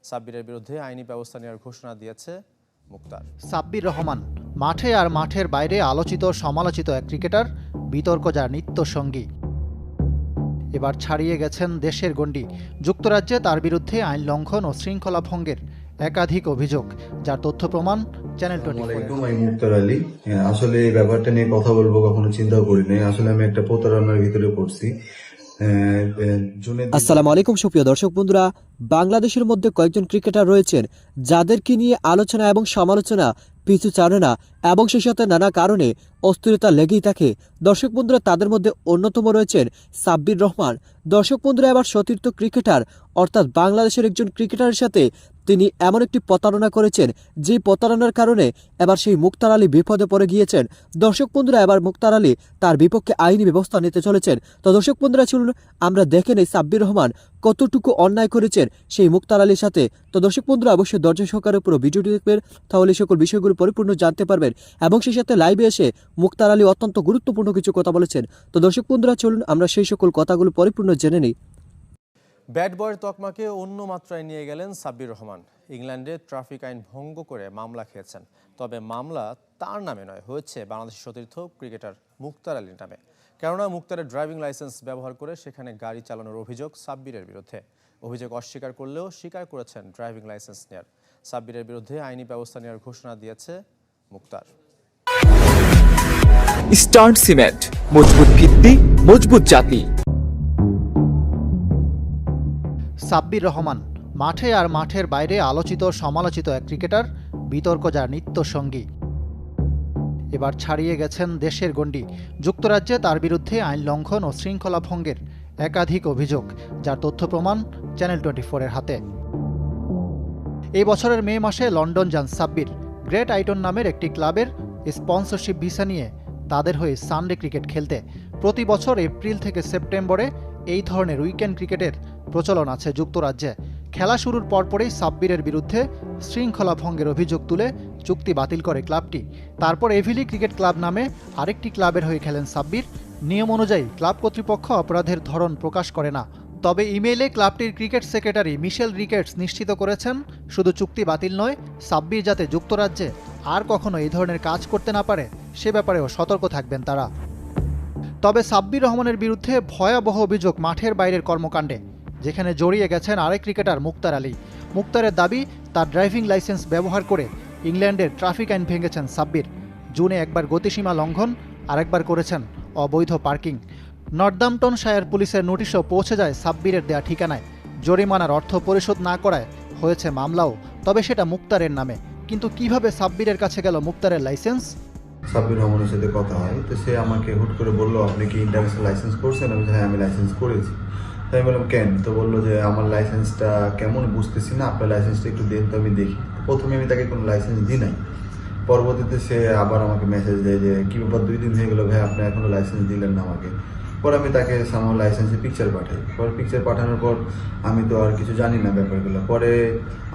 সাব্বিরের বিরুদ্ধে আইনি ব্যবস্থা নেওয়ার ঘোষণা দিয়েছে মুক্তার। সাব্বির রহমান মাঠে আর মাঠের বাইরে আলোচিত সমালোচিত এক ক্রিকেটার, বিতর্ক যার নিত্য সঙ্গী। এবার ছাড়িয়ে গেছেন দেশের গণ্ডি। যুক্তরাজ্যে তার বিরুদ্ধে আইন লঙ্ঘন ও শৃঙ্খলা ভঙ্গের একাধিক অভিযোগ, যার তথ্য প্রমাণ চ্যানেল 24। আমি মুক্তার আলী। আসলে এই ব্যাপারটা নিয়ে কথা বলবো কখনো চিন্তাও করিনি। আসলে আমি একটা প্রতারণার ভিতরে পড়ছি। আসসালামু আলাইকুম সুপ্রিয় দর্শক বন্ধুরা, বাংলাদেশের মধ্যে কয়েকজন ক্রিকেটার রয়েছেন যাদেরকে নিয়ে আলোচনা এবং সমালোচনা পিছু ছাড়ে না এবং সেই সাথে নানা কারণে অস্থিরতা লেগেই থাকে। দর্শক বন্ধুরা, তাদের মধ্যে অন্যতম রয়েছেন সাব্বির রহমান। দর্শক বন্ধুরা, এবার সতীর্থ ক্রিকেটার অর্থাৎ বাংলাদেশের একজন ক্রিকেটারের সাথে তিনি এমন একটি প্রতারণা করেছেন, যে প্রতারণার কারণে এবার সেই মুক্তার আলী বিপদে পড়ে গিয়েছেন। দর্শক বন্ধুরা, এবার মুক্তার আলী তার বিপক্ষে আইনি ব্যবস্থা নিতে চলেছেন। তো দর্শক বন্ধুরা, চলুন আমরা দেখে নেই সাব্বির রহমান কতটুকু অন্যায় করেছেন সেই মুক্তার আলীর সাথে। তো দর্শক বন্ধুরা, অবশ্যই ধৈর্য সহকারে পুরো ভিডিওটি দেখবেন, তাহলে সকল বিষয়গুলো পরিপূর্ণ জানতে পারবেন। এবং সেই সাথে লাইভে এসে মুক্তার আলী অত্যন্ত গুরুত্বপূর্ণ কিছু কথা বলেছেন। তো দর্শক বন্ধুরা, চলুন আমরা সেই সকল কথাগুলো পরিপূর্ণ জেনে নিই। ব্যাট বয়ের তকমাকে অন্য মাত্রায় নিয়ে গেলেন সাব্বির রহমান। ইংল্যান্ডে ট্রাফিক আইন ভঙ্গ করে মামলা খেয়েছেন, তবে মামলা তার নামে নয়, হয়েছে বাংলাদেশের সতীর্থ ক্রিকেটার মুক্তার আলীর নামে। কেননা মুক্তারের ড্রাইভিং লাইসেন্স ব্যবহার করে সেখানে গাড়ি চালানোর অভিযোগ সাব্বিরের বিরুদ্ধে। অভিযোগ অস্বীকার করলেও স্বীকার করেছেন ড্রাইভিং লাইসেন্স নেয়ার। সাব্বিরের বিরুদ্ধে আইনি ব্যবস্থা নেওয়ার ঘোষণা দিয়েছে মুক্তার। ইস্টার্ন সিমেন্ট, মজবুত ভিত্তি, মজবুত জাতি। সাব্বির রহমান মাঠে আর মাঠের বাইরে আলোচিত সমালোচিত এক ক্রিকেটার, বিতর্ক যার নিত্য সঙ্গী। এবার ছাড়িয়ে গেছেন দেশের গণ্ডি। যুক্তরাজ্যে তার বিরুদ্ধে আইন লঙ্ঘন ও শৃঙ্খলা ভঙ্গের একাধিক অভিযোগ, যার তথ্য প্রমাণ চ্যানেল 24-এর হাতে। এই বছরের মে মাসে লন্ডন যান সাব্বির। গ্রেট আইটন নামের একটি ক্লাবের স্পন্সরশিপ ভিসা নিয়ে তাদের হয়ে সানডে ক্রিকেট খেলতে। প্রতি বছর এপ্রিল থেকে সেপ্টেম্বরে এই ধরনের উইকেন্ড ক্রিকেটের প্রচলন আছে যুক্তরাজ্যে। খেলা শুরুর পরপরই সাব্বিরের বিরুদ্ধে শৃঙ্খলা ভঙ্গের অভিযোগ তুলে চুক্তি বাতিল করে ক্লাবটি। তারপর এভিলি ক্রিকেট ক্লাব নামে আরেকটি ক্লাবের হয়ে খেলেন সাব্বির। নিয়ম অনুযায়ী ক্লাব কর্তৃপক্ষ অপরাধের ধরন প্রকাশ করে না, তবে ইমেইলে ক্লাবটির ক্রিকেট সেক্রেটারি মিশেল রিকেটস নিশ্চিত করেছেন, শুধু চুক্তি বাতিল নয়, সাব্বির যাতে যুক্তরাজ্যে আর কখনো এই ধরনের কাজ করতে না পারে সে ব্যাপারেও সতর্ক থাকবেন তারা। তবে সাব্বির রহমানের বিরুদ্ধে ভয়াবহ অভিযোগ মাঠের বাইরের কর্মকাণ্ডে, যেখানে জড়িয়ে গেছেন আরেক ক্রিকেটার মুক্তার আলী। মুক্তারের দাবি, তার ড্রাইভিং লাইসেন্স ব্যবহার করে ইংল্যান্ডের ট্রাফিক আইন ভেঙেছেন সাব্বির। জুনে একবার গতিসীমা লঙ্ঘন, আরেকবার করেছেন অবৈধ পার্কিং। নর্দাম্পটনশায়ার পুলিশের নোটিশও পৌঁছে যায় সাব্বিরের দেয়া ঠিকানায়। জরিমানার অর্থ পরিশোধ না করায় হয়েছে মামলাও, তবে সেটা মুক্তারের নামে। কিন্তু কিভাবে সাব্বিরের কাছে গেল মুক্তারের লাইসেন্স? সাব্বির রহমানের সাথে কথা হয়, তো সে আমাকে হুট করে বললো, আপনি কি ইন্টারন্যাশনাল লাইসেন্স করছেন? আমি হ্যাঁ, আমি লাইসেন্স করেছি। তাই আমি বললাম কেন? তো বললো যে আমার লাইসেন্সটা কেমন বুঝতেছি না, আপনার লাইসেন্সটা একটু দেন তো আমি দেখি। প্রথমে আমি তাকে কোনো লাইসেন্স দিই নাই। পরবর্তীতে সে আবার আমাকে মেসেজ দেয় যে কি ব্যাপার, 2 দিন হয়ে গেলো ভাই, আপনি এখনো লাইসেন্স দিলেন না আমাকে। পরে আমি তাকে আমার লাইসেন্সের পিকচার পাঠাই। পরে পিকচার পাঠানোর পর আমি তো আর কিছু জানি না ব্যাপারগুলো। পরে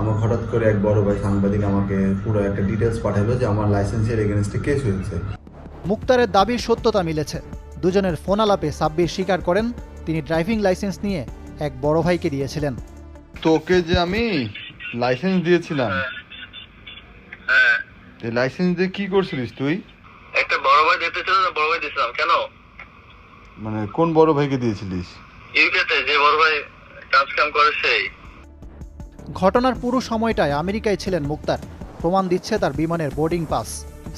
আমার হঠাৎ করে এক বড় ভাই সাংবাদিক আমাকে পুরো একটা ডিটেলস পাঠালো যে আমার লাইসেন্সের এগেনস্টে কেস হয়েছে। মুক্তারের দাবির সত্যতা মিলেছে। দুজনের ফোন আলাপে সাব্বির স্বীকার করেন তিনি ড্রাইভিং লাইসেন্স নিয়ে এক বড় ভাইকে দিয়েছিলেন। তোকে যে আমি লাইসেন্স দিয়েছিলাম, এই লাইসেন্স দিয়ে কি করছিলিস তুই? একটা বড় ভাই দিতে ছিল না, বড় ভাই দিছিলাম। কেন? মানে কোন বড় ভাইকে দিয়েছিলিস? ইউকেতে যে বড় ভাই কাম করে সেই। ঘটনার পুরো সময়টায় আমেরিকায় ছিলেন মুক্তার। প্রমাণ দিচ্ছে তার বিমানের বোর্ডিং পাস।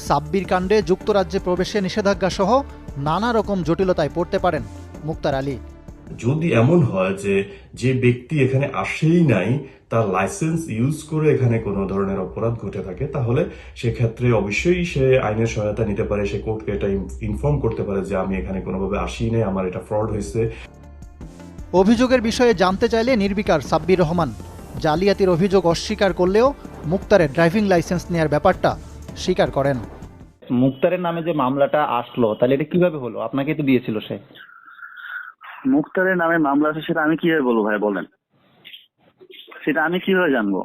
সাব্বির কাণ্ডে যুক্তরাজ্যে প্রবেশে নিষেধাজ্ঞা সহ নানা রকম জটিলতায় পড়তে পারেন মুক্তার আলী। যদি এমন হয় যে যে ব্যক্তি এখানে আসেই নাই, তার লাইসেন্স ইউজ করে এখানে কোনো ধরনের অপরাধ ঘটে থাকে, তাহলে সেক্ষেত্রে অবশ্যই সে আইনের সহায়তা নিতে পারে। সে কোর্টকে এটা ইনফর্ম করতে পারে যে আমি এখানে কোনোভাবে আসি নাই, আমার এটা ফ্রড হয়েছে। অভিযোগের বিষয়ে জানতে চাইলে নির্বিকার সাব্বির রহমান জালিয়াতির অভিযোগ অস্বীকার করলেও মুক্তারের ড্রাইভিং লাইসেন্স নেয়ার ব্যাপারটা স্বীকার করেন। মুক্তারের নামে যে মামলাটা আসলো, তাহলে এটা কিভাবে হলো? আপনাকে তো দিয়েছিল সে। মুক্তারের নামে মামলা আছে, সেটা আমি কিভাবে বলবো ভাই বলেন? সেটা আমি কিভাবে জানবো?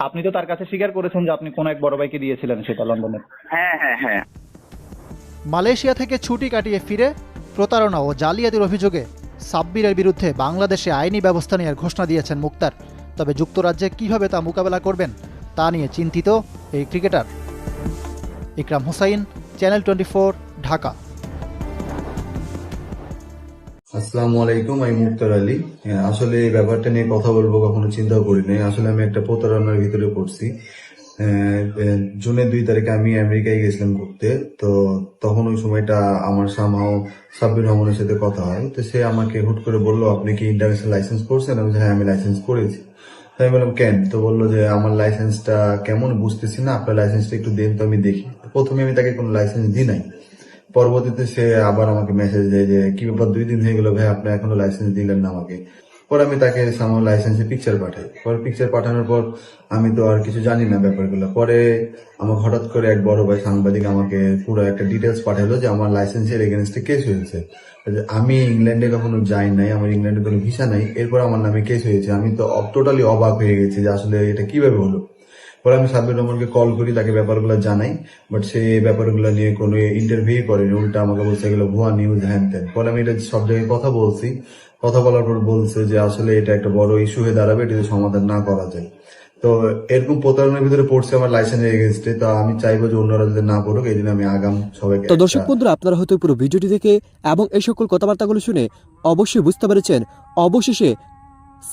আপনি তো তার কাছে স্বীকার করেছেন যে আপনি কোন এক বড় ভাইকে দিয়েছিলেন সেটা লন্ডনে। হ্যাঁ হ্যাঁ হ্যাঁ। মালয়েশিয়া থেকে ছুটি কাটিয়ে ফিরে প্রতারণা ও জালিয়াতির অভিযোগে সাব্বিরের বিরুদ্ধে বাংলাদেশে আইনি ব্যবস্থা নেওয়ার ঘোষণা দিয়েছেন মুক্তার। তবে যুক্তরাজ্যে কিভাবে তা মোকাবেলা করবেন তা নিয়ে চিন্তিত এই ক্রিকেটার। ইকরাম হুসাইন, চ্যানেল 24, ঢাকা। আসসালামু আলাইকুম, আমি মুক্তার আলী। আসলে এই ব্যাপারটা নিয়ে কথা বলবো কখনো চিন্তাও করি নাই। আসলে আমি একটা প্রতারণার ভিতরে পড়ছি। জুনের 2 তারিখে আমি আমেরিকায় গেছিলাম ঘুরতে। তো তখন ওই সময়টা আমার সামহাও সাব্বির রহমানের সাথে কথা হয়। তো সে আমাকে হুট করে বললো, আপনি কি ইন্টারন্যাশনাল লাইসেন্স করছেন? আমি হ্যাঁ, আমি লাইসেন্স করেছি। তো আমি বললাম কেন? তো বললো যে আমার লাইসেন্সটা কেমন বুঝতেছি না, আপনার লাইসেন্সটা একটু দেন তো আমি দেখি। প্রথমে আমি তাকে কোনো লাইসেন্স দিই নাই। পরবর্তীতে সে আবার আমাকে মেসেজ দেয় যে কি ব্যাপার, 2 দিন হয়ে গেল ভাই, আপনি এখনো লাইসেন্স দিলেন না আমাকে। পরে আমি তাকে আমার লাইসেন্সের পিকচার পাঠাই। পরে পিকচার পাঠানোর পর আমি তো আর কিছু জানি না ব্যাপারগুলো। পরে আমার হঠাৎ করে এক বড় ভাই সাংবাদিক আমাকে পুরো একটা ডিটেলস পাঠালো যে আমার লাইসেন্সের এগেনস্টে কেস হয়েছে। আমি ইংল্যান্ডে কখনো যাই নাই, আমার ইংল্যান্ডে কোনো ভিসা নাই, এরপর আমার নামে কেস হয়েছে। আমি তো টোটালি অবাক হয়ে গেছি যে আসলে এটা কিভাবে হলো। পরে আমি সাব্বির রহমানকে কল করি, তাকে ব্যাপারগুলো জানাই, বাট সে ব্যাপারগুলো নিয়ে কোনো ইন্টারভিউ করেনি, উল্টা আমাকে বলছে এগুলো ভুয়া নিউজ, হ্যান ত্যান। পরে আমি এটা সব জায়গায় কথা বলছি, কথা বলার পর বলছে যে আসলে এটা একটা বড় ইস্যু হয়ে দাঁড়াবে, এটা সমাধান না করা যায়। তো এরকম প্রতারণার ভিতরে পড়ছে আমার লাইসেন্সের এগেনস্টে। তো আমি চাইবো যে অন্যরা যাতে না পড়ুক, এই জন্য আমি আগাম সবাইকে। তো দর্শক বন্ধুরা, আপনারা হয়তো পুরো ভিডিওটি দেখে এবং এই সকল কথাবার্তাগুলো শুনে অবশ্যই বুঝতে পেরেছেন, অবশেষে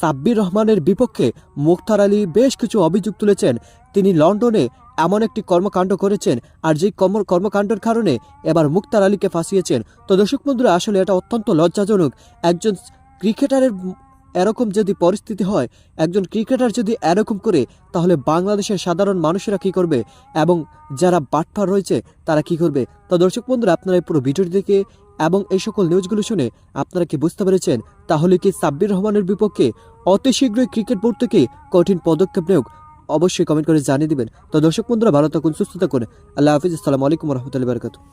সাব্বির রহমানের বিপক্ষে মুখতার আলী বেশ কিছু অভিযোগ তুলেছেন। তিনি লন্ডনে এমন একটি কর্মকাণ্ড করেছেন, আর যেই কর্মকাণ্ডের কারণে এবার মুখতার আলীকে ফাঁসিয়েছেন। তো দর্শক বন্ধুরা, আসলে এটা অত্যন্ত লজ্জাজনক। একজন ক্রিকেটারের এরকম যদি পরিস্থিতি হয়, একজন ক্রিকেটার যদি এরকম করে, তাহলে বাংলাদেশের সাধারণ মানুষেরা কি করবে এবং যারা বাটপার রয়েছে তারা কি করবে? তো দর্শক বন্ধুরা, আপনারা এই পুরো ভিডিওটি দেখে এবং এই সকল নিউজগুলো শুনে আপনারা কি বুঝতে পেরেছেন? তাহলে কি সাব্বির রহমানের বিপক্ষে অতি শীঘ্রই ক্রিকেট বোর্ড থেকে কঠিন পদক্ষেপ নেওক? অবশ্যই কমেন্ট করে জানিয়ে দিবেন। তো দর্শক বন্ধুরা, ভালো থাকুন, সুস্থ থাকুন। আল্লাহ হাফিজ। আসসালামু আলাইকুম রহমতুল্লাহি ওয়া বারাকাতুহু।